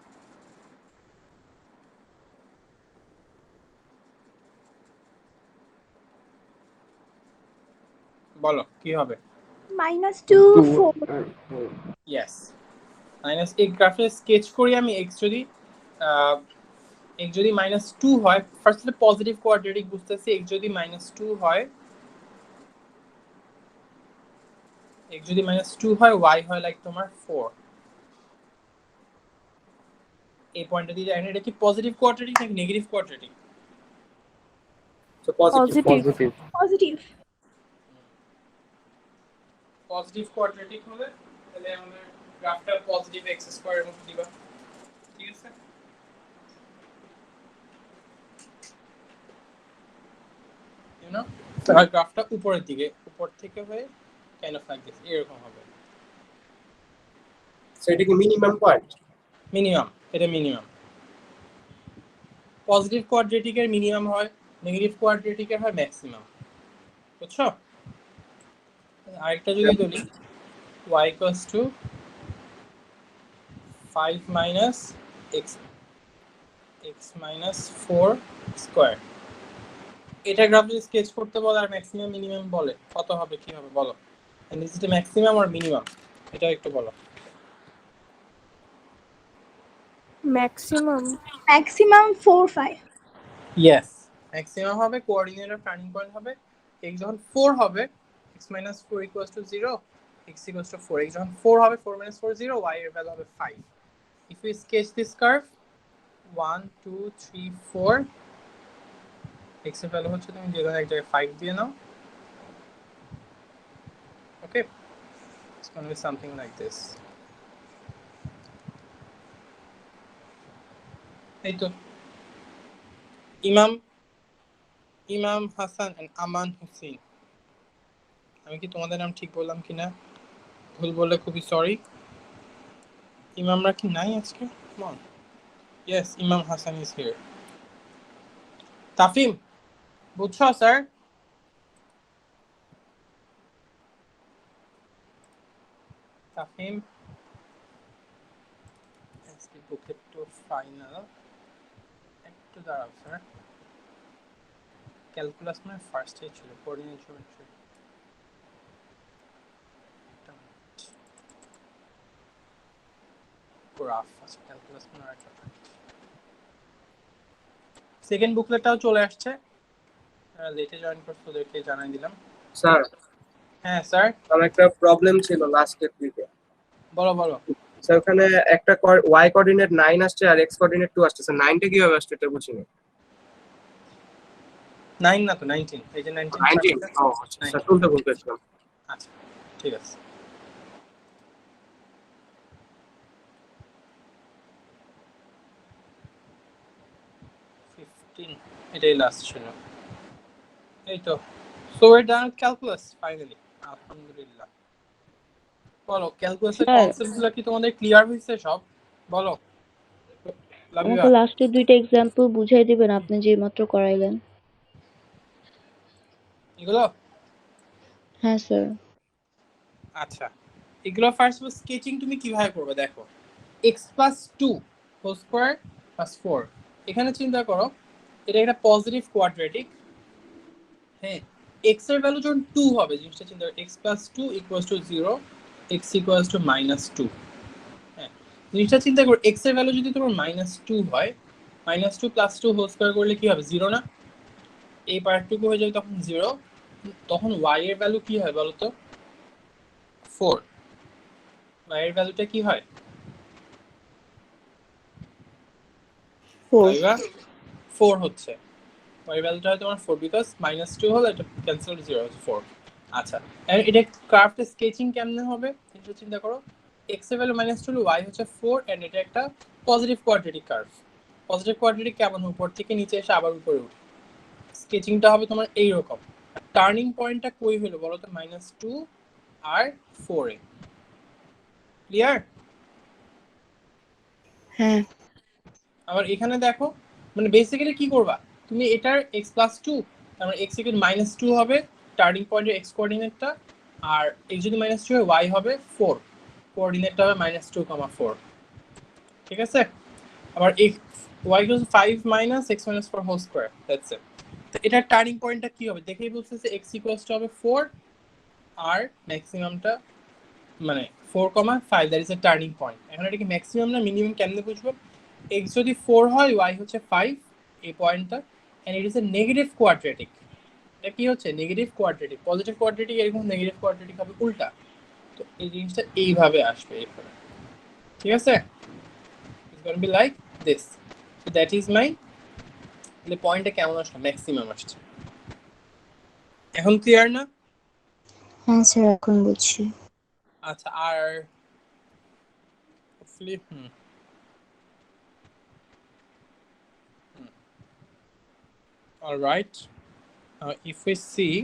বলো কি হবে? -2 4 ইয়েস, মাইনাস এই গ্রাফে স্কেচ করি আমি। x যদি x যদি -2 হয়, ফার্স্টলি পজিটিভ কোয়াড্রেটিক বুঝতেছি, x যদি -2 হয়, x যদি -2 হয়, y হয় লাইক তোমার 4। এই পয়েন্টটা দিয়ে জানেন এটা কি পজিটিভ কোয়াড্রেটিক নাকি negative quadratic? So positive. Positive. Positive. Positive quadratic হলে তাহলে আমাদের গ্রাফটা পজিটিভ x² এর মতো দিবা, ঠিক আছে? ইউ নো আর গ্রাফটা উপরের দিকে, উপর থেকে হয়ে কাইন্ড অফ লাইক দিস, এরকম হবে। সো এটা কি মিনিমাম পয়েন্ট? মিনিমাম, এটা মিনিমাম। পজিটিভ কোয়াড্রেটিকের মিনিমাম হয়, নেগেটিভ কোয়াড্রেটিকের হয় ম্যাক্সিমাম, বুঝছো? আরেকটা যদি বলি y equals to 5 minus x minus 4 square, এটা গ্রাফ যদি স্কেচ করতে বলে আর ম্যাক্সিমাম মিনিমাম বলে কত হবে, কি হবে বলো? And is it maximum or minimum, এটা একটু বলো। Maximum maximum 4 5। ইয়েস, ম্যাক্সিমাম হবে, কোঅর্ডিনেট অফ টার্নিং পয়েন্ট হবে। x যখন 4 হবে, x minus 4 equals to 0, x equals to 4, x যখন 4 হবে, 4 minus 4 0, y এর ভ্যালু হবে 5। if we sketch this curve 1 2 3 4, x এর ভ্যালু হচ্ছে, তুমি যে কোনো এক জায়গায় 5 দিয়ে নাও, ওকে? it's going to be something like this. এই তো ইমাম হাসান এন্ড আমান হোসেন, আমি কি তোমাদের নাম ঠিক বললাম কিনা? ভুল বললে খুবই সরি। ইমামরা কি নাই আজকে? Come on. Yes, Imam Hassan is here. তাফিম, বুঝছো স্যার? তাফিম, আজকে বুকেট টু ফাইনাল, একটু দাঁড়াও স্যার। ক্যালকুলাস মানে ফার্স্ট এ ছিল, coordinate geometry. Graph first, calculus মানে আরেকটা। সেকেন্ড বুকলেটটাও চলে আসছে, লেটে জয়েন করতে ওদেরকে জানাই দিলাম। স্যার, হ্যাঁ স্যার, আমার একটা প্রবলেম ছিল লাস্টের দিকে। বলো বলো। স্যার ওখানে একটা y কোঅর্ডিনেট 9 আসছে আর x কোঅর্ডিনেট 2 আসছে, স্যার 9টা কিভাবে আসছে এটা বুঝিনি। 9 না তো 19, এই যে 19 19, ও আচ্ছা স্যার, তুলতে বলতেছিলাম। আচ্ছা ঠিক আছে। এটাই লাস্ট ছিল, এই তো। So we done calculus finally, আলহামদুলিল্লাহ। বলো, ক্যালকুলাসের স্যার, কনসেপ্টগুলো কি তোমাদের ক্লিয়ার হয়েছে সব? বলো লাবিবা। আমাকে লাস্টের দুইটা এক্সাম্পল বুঝাই দিবেন আপনি যে মাত্র করাইলেন। এগুলো হ্যাঁ স্যার। আচ্ছা, এগুলো ফার্স্ট স্কেচিং তুমি কিভাবে করবে দেখো। x + 2 হোল স্কয়ার + 4, এখানে চিন্তা করো এটা একটা পজিটিভ কোয়াড্রেটিক। হ্যাঁ, x এর ভ্যালু যখন 2 হবে, জিনিসটা চিন্তা করো, x + 2 = 0, x = -2। হ্যাঁ, জিনিসটা চিন্তা করো, x এর ভ্যালু যদি তোমার -2 হয়, -2 + 2 হোল স্কয়ার করলে কি হবে? 0 না? এই পার্টটুকু হয়ে যাবে তখন 0, তখন y এর ভ্যালু কি হয় বলো তো? 4। y এর ভ্যালুটা কি হয়? 4 হচ্ছে y ভ্যালুটা হয় তোমার 4, বিকজ -2 হলো, এটা ক্যান্সেল, 0 হচ্ছে 4। আচ্ছা, এন্ড এটা কার্ভটা স্কেচিং কেমনে হবে এটা চিন্তা করো। x এর ভ্যালু -2 হলো, y হচ্ছে 4, এন্ড এটা একটা positive quadratic curve. Positive quadratic কেমন? উপর থেকে নিচে এসে আবার উপরে উঠে। স্কেচিংটা হবে তোমার এই রকম। টার্নিং পয়েন্টটা কই হলো বলো তো? -2 আর 4 এ। ক্লিয়ার? হ্যাঁ। আবার এখানে দেখো, মানে বেসিক্যালি কি করবা তুমি, এটার x + 2, তার মানে x = -2 হবে টার্নিং পয়েন্টের x কোঅর্ডিনেটটা, আর x যদি -2 হয়, y হবে 4, কোঅর্ডিনেটটা হবে -2, 4। ঠিক আছে? আবার y = 5 - x - 4 whole square, that's it. তো এটার টার্নিং পয়েন্টটা কি হবে দেখেই বলতেছে, x = হবে 4 আর ম্যাক্সিমামটা মানে 4, 5, that is a turning point. এখন এটা কি ম্যাক্সিমাম না মিনিমাম কেমনে বুঝবো? x যদি 4 হয় y হচ্ছে 5 এই পয়েন্টটা and it is a negative quadratic. এটা কি হচ্ছে নেগেটিভ কোয়াড্রেটিক, পজিটিভ কোয়াড্রেটিক এরকম নেগেটিভ কোয়াড্রেটিক হবে উল্টা। তো এই জিনিসটা এইভাবে আসবে এরপরে, ঠিক আছে? It's gonna be like this. So that is my, তাহলে পয়েন্টটা কেমন আসলো, ম্যাক্সিমাম আসছে। এখন ক্লিয়ার না? হ্যাঁ স্যার এখন বুঝছি। আচ্ছা, আর hopefully all right, if we see